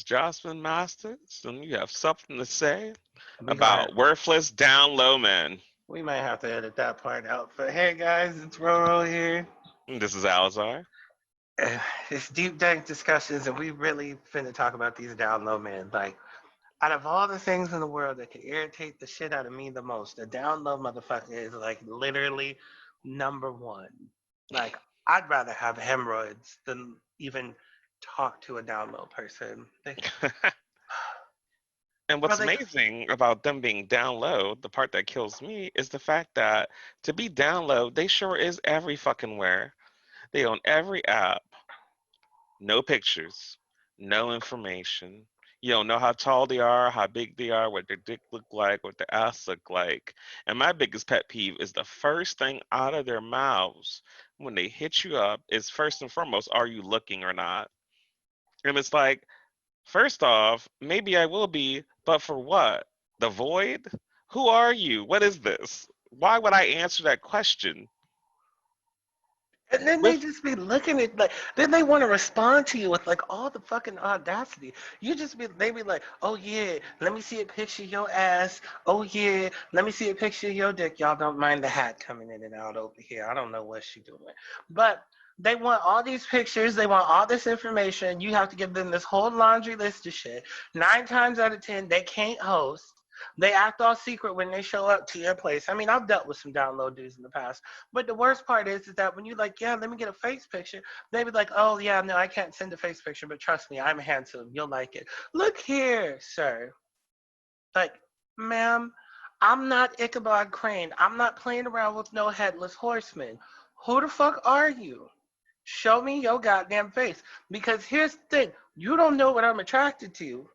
Jocelyn Masters, and you have something to say We got. about worthless down low men. We might have to edit that part out. But hey, guys, it's RoRo here. This is Alezar. Uh, It's deep dank discussions, and we really finna talk about these down low men. Like, out of all the things in the world that could irritate the shit out of me the most, the down low motherfucker is like literally number one. Like, I'd rather have hemorrhoids than even talk to a down low person. And Bro, what's amazing about them being down low, the part that kills me, is the fact that to be down low, they sure is every fucking where. They own every app, no pictures, no information. You don't know how tall they are, how big they are, what their dick look like, what their ass look like. And my biggest pet peeve is the first thing out of their mouths when they hit you up is first and foremost, are you looking or not? And it's like, first off, maybe I will be, but for what? The void? Who are you? What is this? Why would I answer that question? and then they With just be looking at like, then they want to respond to you with like all the fucking audacity. They be like, oh yeah, let me see a picture of your ass. Oh yeah, let me see a picture of your dick. Y'all don't mind the hat coming in and out over here. I don't know what she doing, but they want all these pictures. They want all this information. You have to give them this whole laundry list of shit. 9 times out of 10, they can't host. They act all secret when they show up to your place. I mean, I've dealt with some download dudes in the past. But the worst part is that when you like, yeah, let me get a face picture, they be like, oh yeah, no, I can't send a face picture, but trust me, I'm handsome. You'll like it. Look here, sir. Like, ma'am, I'm not Ichabod Crane. I'm not playing around with no headless horseman. Who the fuck are you? Show me your goddamn face. Because here's the thing, you don't know what I'm attracted to.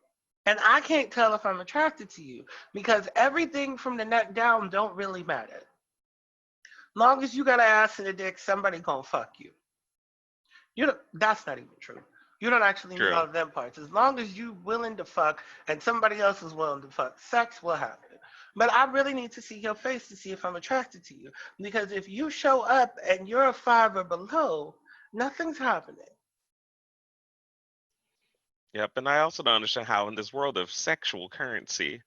And I can't tell if I'm attracted to you. Because everything from the neck down don't really matter. Long as you got an ass and a dick, somebody gonna fuck you. You know that's not even true. You don't actually need all true. of them parts. As long as you willing to fuck and somebody else is willing to fuck, sex will happen. But I really need to see your face to see if I'm attracted to you. Because if you show up and you're a 5 or below, nothing's happening. Yep, and I also don't understand how in this world of sexual currency,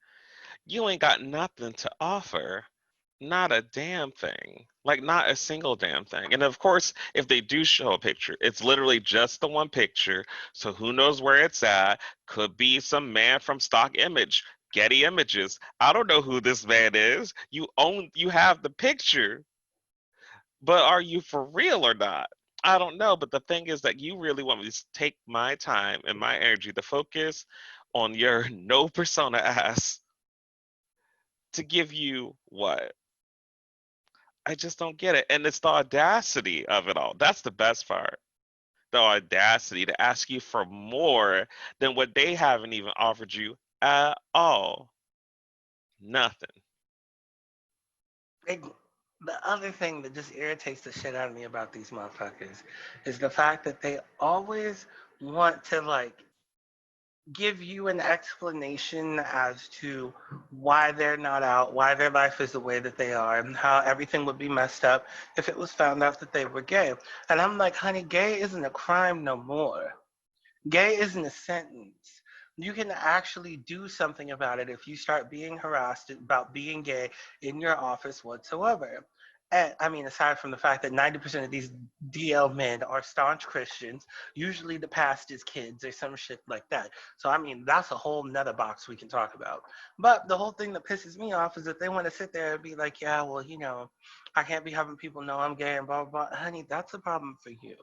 you ain't got nothing to offer. Not a damn thing. Like not a single damn thing. And of course, if they do show a picture, it's literally just the one picture. So who knows where it's at? Could be some man from stock image, Getty Images. I don't know who this man is. You have the picture, but are you for real or not? I don't know, but the thing is that you really want me to take my time and my energy to focus on your no persona ass to give you what? I just don't get it. And it's the audacity of it all. That's the best part. The audacity to ask you for more than what they haven't even offered you at all. Nothing. They, the other thing that just irritates the shit out of me about these motherfuckers is the fact that they always want to like give you an explanation as to why they're not out, why their life is the way that they are, and how everything would be messed up if it was found out that they were gay. And I'm like, honey, gay isn't a crime no more. Gay isn't a sentence. You can actually do something about it if you start being harassed about being gay in your office whatsoever. And I mean, aside from the fact that 90% of these DL men are staunch Christians, usually the past is kids or some shit like that. So, I mean, that's a whole nother box we can talk about. But the whole thing that pisses me off is that they want to sit there and be like, yeah, well, I can't be having people know I'm gay and blah, blah, blah. Honey, that's a problem for you.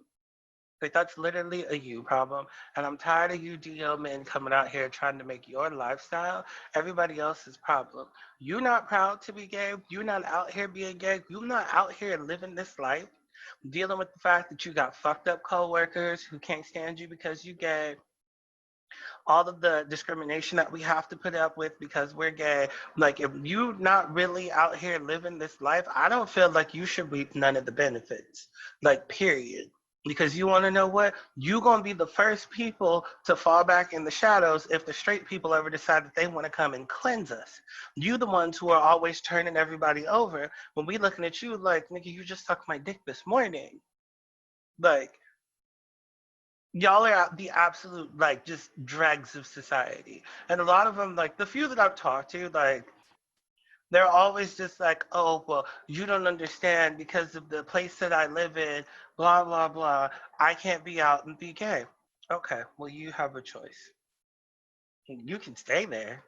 Like that's literally a you problem. And I'm tired of you DL men coming out here trying to make your lifestyle everybody else's problem. You're not proud to be gay. You're not out here being gay. You're not out here living this life. Dealing with the fact that you got fucked up coworkers who can't stand you because you gay, all of the discrimination that we have to put up with because we're gay. Like if you not really out here living this life, I don't feel like you should reap none of the benefits. Like period. Because you want to know what? You're going to be the first people to fall back in the shadows if the straight people ever decide that they want to come and cleanse us. You the ones who are always turning everybody over when we looking at you like, nigga, you just sucked my dick this morning. Like, y'all are the absolute like just dregs of society, and a lot of them, like the few that I've talked to, like they're always just like, oh, well, you don't understand because of the place that I live in, blah, blah, blah. I can't be out and be gay. Okay, well, you have a choice. You can stay there.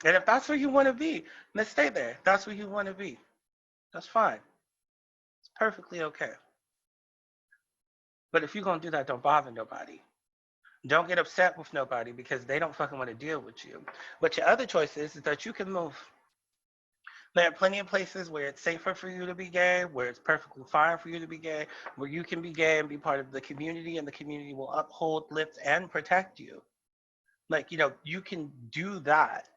And if that's where you want to be, then stay there. That's where you want to be. That's fine. It's perfectly okay. But if you're going to do that, don't bother nobody. Don't get upset with nobody because they don't fucking want to deal with you. But your other choice is that you can move. There are plenty of places where it's safer for you to be gay, where it's perfectly fine for you to be gay, where you can be gay and be part of the community, and the community will uphold, lift, and protect you. Like, you can do that.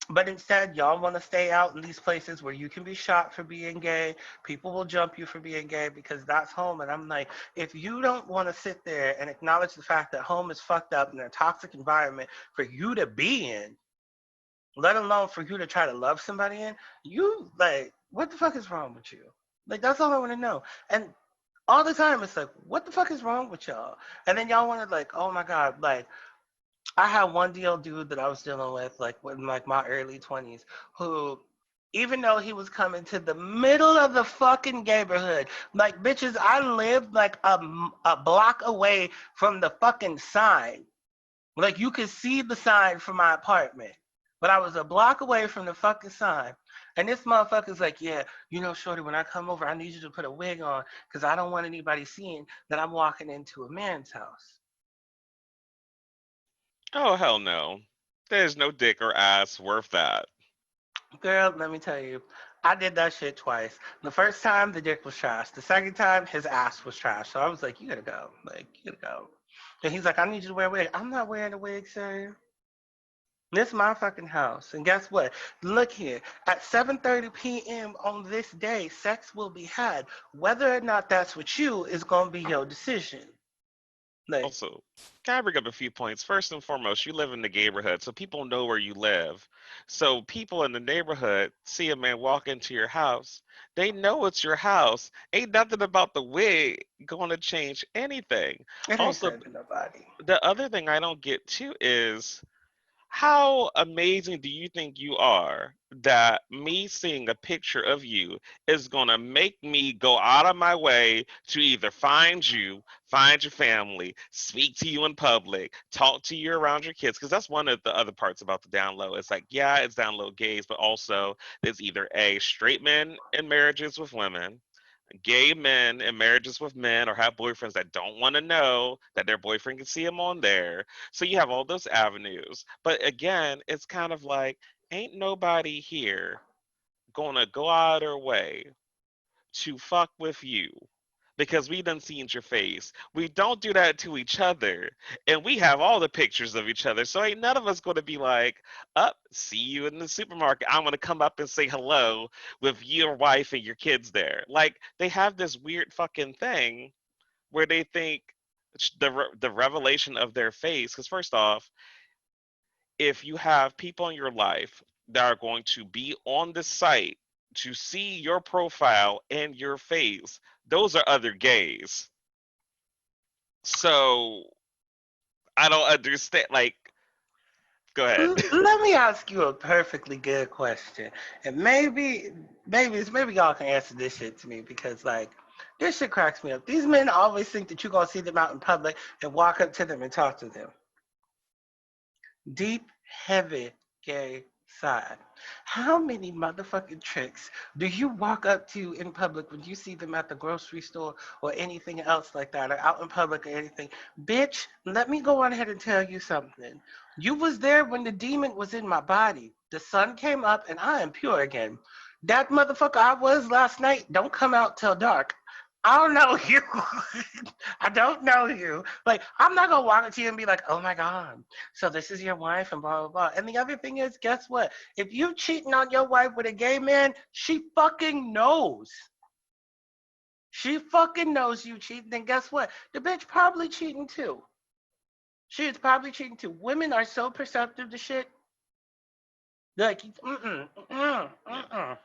But instead, y'all want to stay out in these places where you can be shot for being gay. People will jump you for being gay because that's home. And I'm like, if you don't want to sit there and acknowledge the fact that home is fucked up and a toxic environment for you to be in, let alone for you to try to love somebody in, you like, what the fuck is wrong with you? Like, that's all I want to know. And all the time, it's like, what the fuck is wrong with y'all? And then y'all want to like, oh my god, like, I had one DL dude that I was dealing with, like, in like my early 20s, who, even though he was coming to the middle of the fucking neighborhood, like, bitches, I lived like a block away from the fucking sign. Like, you could see the sign from my apartment, but I was a block away from the fucking sign. And this motherfucker's like, yeah, shorty, when I come over, I need you to put a wig on because I don't want anybody seeing that I'm walking into a man's house. Oh hell no. There's no dick or ass worth that. Girl, let me tell you, I did that shit twice. The first time, the dick was trash. The second time, his ass was trash. So I was like, you gotta go. Like, you gotta go. And he's like, I need you to wear a wig. I'm not wearing a wig, sir. This is my fucking house. And guess what? Look here. At 7:30 p.m. on this day, sex will be had. Whether or not that's with you is going to be your decision. Like, Also, can I bring up a few points? First and foremost, you live in the neighborhood, so people know where you live. So people in the neighborhood see a man walk into your house. They know it's your house. Ain't nothing about the wig going to change anything. it ain't Also, said to nobody. the other thing I don't get too is how amazing do you think you are that me seeing a picture of you is going to make me go out of my way to either find you, find your family, speak to you in public, talk to you around your kids? Because that's one of the other parts about the down low. It's like, yeah, it's down low gays, but also there's either a straight men in marriages with women, gay men in marriages with men, or have boyfriends that don't want to know that their boyfriend can see them on there. So you have all those avenues. But again, it's kind of like, ain't nobody here gonna go out of their way to fuck with you because we done seen your face. We don't do that to each other, and we have all the pictures of each other. So ain't none of us going to be like, "Up, see you in the supermarket. I'm going to come up and say hello with your wife and your kids there." Like they have this weird fucking thing where they think the revelation of their face. Because first off, if you have people in your life that are going to be on the site to see your profile and your face, those are other gays. So I don't understand. Like, go ahead. Let me ask you a perfectly good question, and maybe y'all can answer this shit to me because like this shit cracks me up. These men always think that you're gonna see them out in public and walk up to them and talk to them. Deep, heavy, gay side. How many motherfucking tricks do you walk up to in public when you see them at the grocery store or anything else like that, or out in public or anything? Bitch, let me go on ahead and tell you something. You was there when the demon was in my body. The sun came up and I am pure again. That motherfucker I was last night don't come out till dark. I don't know you. I don't know you. Like, I'm not gonna walk up to you and be like, oh my God, so this is your wife and blah blah blah. And the other thing is, guess what? If you cheating on your wife with a gay man, she fucking knows. She fucking knows you cheating. Then guess what? The bitch probably cheating too. She is probably cheating too. Women are so perceptive to shit. Like, Yeah. mm.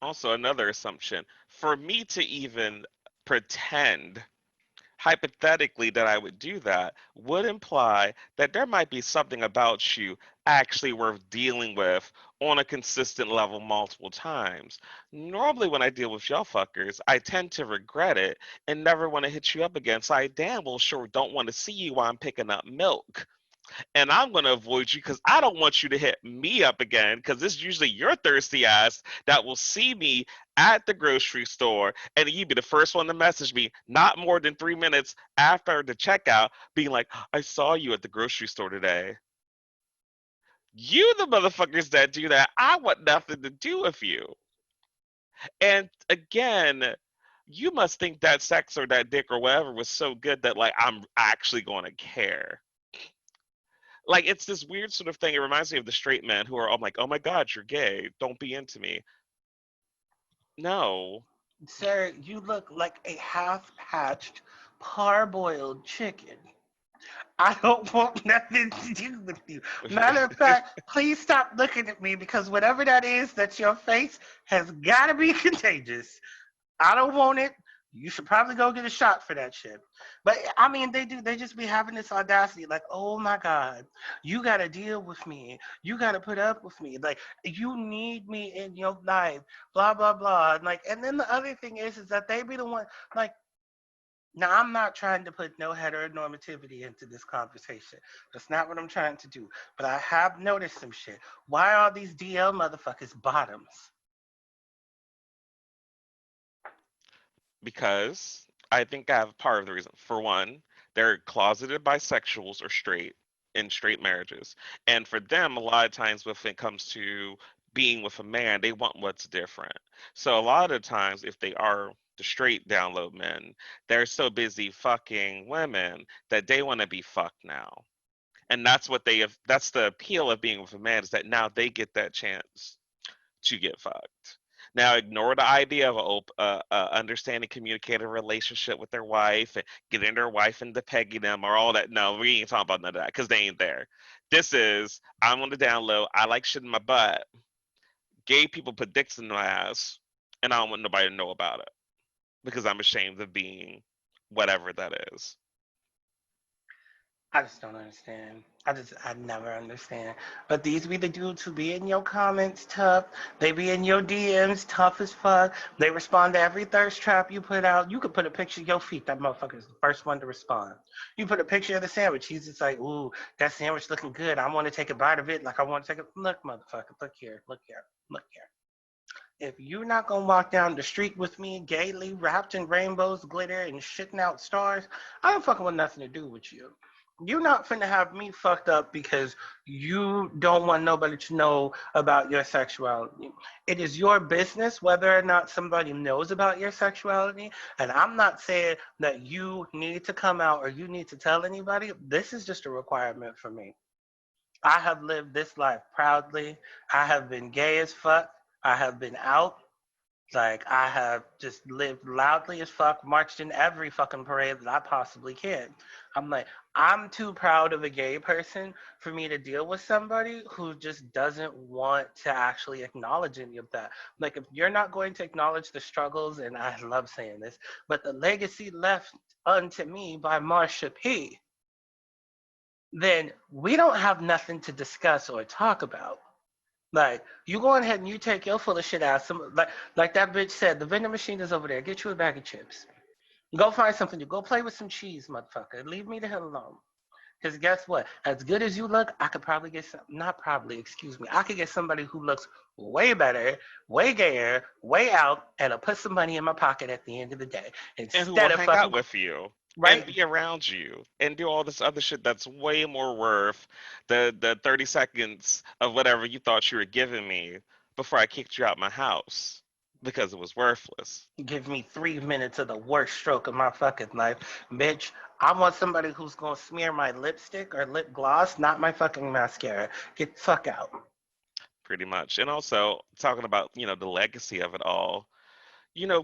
Also, another assumption for me to even pretend hypothetically that I would do that would imply that there might be something about you actually worth dealing with on a consistent level multiple times. Normally, when I deal with y'all fuckers, I tend to regret it and never want to hit you up again. So I damn well sure don't want to see you while I'm picking up milk. And I'm going to avoid you because I don't want you to hit me up again because it's usually your thirsty ass that will see me at the grocery store and you be the first one to message me not more than 3 minutes after the checkout, being like, I saw you at the grocery store today. You, the motherfuckers that do that, I want nothing to do with you. And again, you must think that sex or that dick or whatever was so good that like I'm actually going to care. Like it's this weird sort of thing. It reminds me of the straight men who are all like, "Oh my God, you're gay. Don't be into me." No, Sir, you look like a half-hatched, parboiled chicken. I don't want nothing to do with you. Matter of fact, please stop looking at me because whatever that is that's your face has got to be contagious. I don't want it. You should probably go get a shot for that shit. But I mean, they do. They just be having this audacity, like, oh my God, you got to deal with me. You got to put up with me. Like, you need me in your life. Blah blah blah. And like, and then the other thing is that they be the one. Like, now I'm not trying to put no heteronormativity into this conversation. That's not what I'm trying to do. But I have noticed some shit. Why are these DL motherfuckers bottoms? because I think I have part of the reason. For one, they're closeted bisexuals or straight in straight marriages, and for them, a lot of times, when it comes to being with a man, they want what's different. So a lot of times, if they are the straight download men, they're so busy fucking women that they want to be fucked now. And that's what they have. That's the appeal of being with a man, is that now they get that chance to get fucked. Now ignore the idea of understanding, communicating relationship with their wife and getting their wife into pegging them or all that. No, we ain't talking about none of that because they ain't there. This is, I'm on the down low. I like shit in my butt. Gay people put dicks in my ass, and I don't want nobody to know about it because I'm ashamed of being whatever that is. I just don't understand. I never understand. But these be the dudes who be in your comments tough. They be in your DMs tough as fuck. They respond to every thirst trap you put out. You could put a picture of your feet. That motherfucker is the first one to respond. You put a picture of the sandwich. He's just like, ooh, that sandwich looking good. I want to take a bite of it. Like I want to take a look, motherfucker. Look here. Look here. Look here. If you're not gonna walk down the street with me gaily wrapped in rainbows, glitter, and shitting out stars, I don't fucking want nothing to do with you. You're not finna have me fucked up because you don't want nobody to know about your sexuality. It is your business whether or not somebody knows about your sexuality. And I'm not saying that you need to come out or you need to tell anybody. This is just a requirement for me. I have lived this life proudly. I have been gay as fuck. I have been out. Like I have just lived loudly as fuck, marched in every fucking parade that I possibly can. I'm like, I'm too proud of a gay person for me to deal with somebody who just doesn't want to actually acknowledge any of that. Like if you're not going to acknowledge the struggles, and I love saying this, but the legacy left unto me by Marsha P, then we don't have nothing to discuss or talk about. Like you go ahead and you take your full of shit out. Like that bitch said, the vending machine is over there. Get you a bag of chips. Go find something to go play with some cheese, motherfucker. Leave me the hell alone. Because guess what? As good as you look, I could probably get some. Not probably, excuse me. I could get somebody who looks way better, way gayer, way out, and will put some money in my pocket at the end of the day And who will instead of hang out fucking with you and right. be around you and do all this other shit that's way more worth the 30 seconds of whatever you thought you were giving me before I kicked you out my house because it was worthless. Give me 3 minutes of the worst stroke of my fucking life. Bitch, I want somebody who's gonna smear my lipstick or lip gloss, not my fucking mascara. Get the fuck out. Pretty much. And also talking about, the legacy of it all.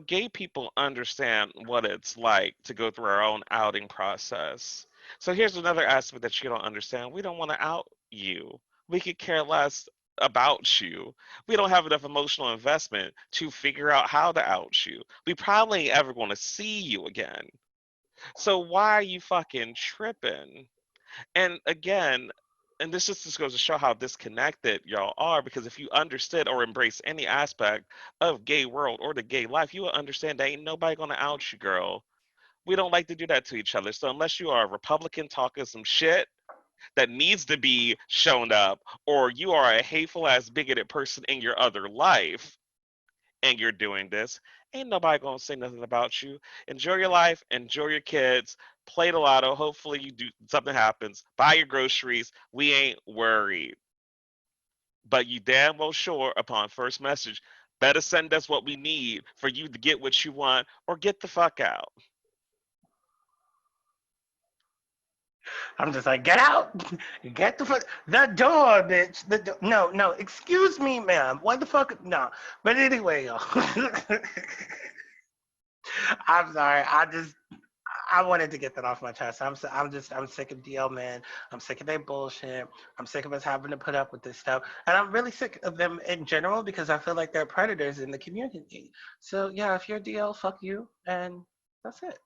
Gay people understand what it's like to go through our own outing process. So here's another aspect that you don't understand. We don't want to out you. We could care less about you. We don't have enough emotional investment to figure out how to out you. We probably ain't ever going to see you again. So why are you fucking tripping? And again, and this just goes to show how disconnected y'all are, because if you understood or embrace any aspect of gay world or the gay life, you will understand that ain't nobody gonna out you, girl. We don't like to do that to each other. So unless you are a Republican talking some shit that needs to be shown up, or you are a hateful ass bigoted person in your other life and you're doing this, ain't nobody gonna say nothing about you. Enjoy your life, enjoy your kids, play the lotto. Hopefully you do something happens. Buy your groceries. We ain't worried. But you damn well sure upon first message, better send us what we need for you to get what you want or get the fuck out. I'm just like, get out, get the door, bitch. No, no, excuse me, ma'am. What the fuck? No, but anyway, y'all. I'm sorry. I wanted to get that off my chest. I'm sick of DL man. I'm sick of their bullshit. I'm sick of us having to put up with this stuff, and I'm really sick of them in general because I feel like they're predators in the community. So yeah, if you're DL, fuck you, and that's it.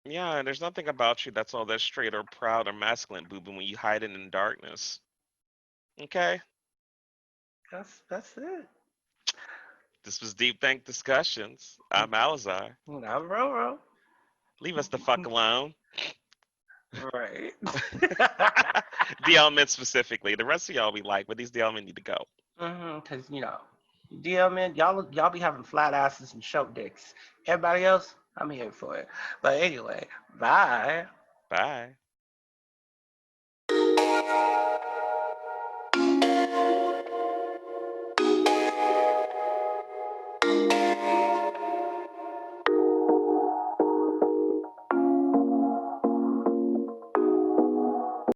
Yeah, and there's nothing about you that's all that straight or proud or masculine, boo boo, when you hide it in darkness. Okay? That's it. This was Deep Think Discussions. I'm Alazar. I'm RoRo. Leave us the fuck alone. Right. DL men specifically. The rest of y'all we like, but these DL men need to go. Cause DL man, y'all be having flat asses and show dicks. Everybody else, I'm here for it. But anyway, bye. Bye.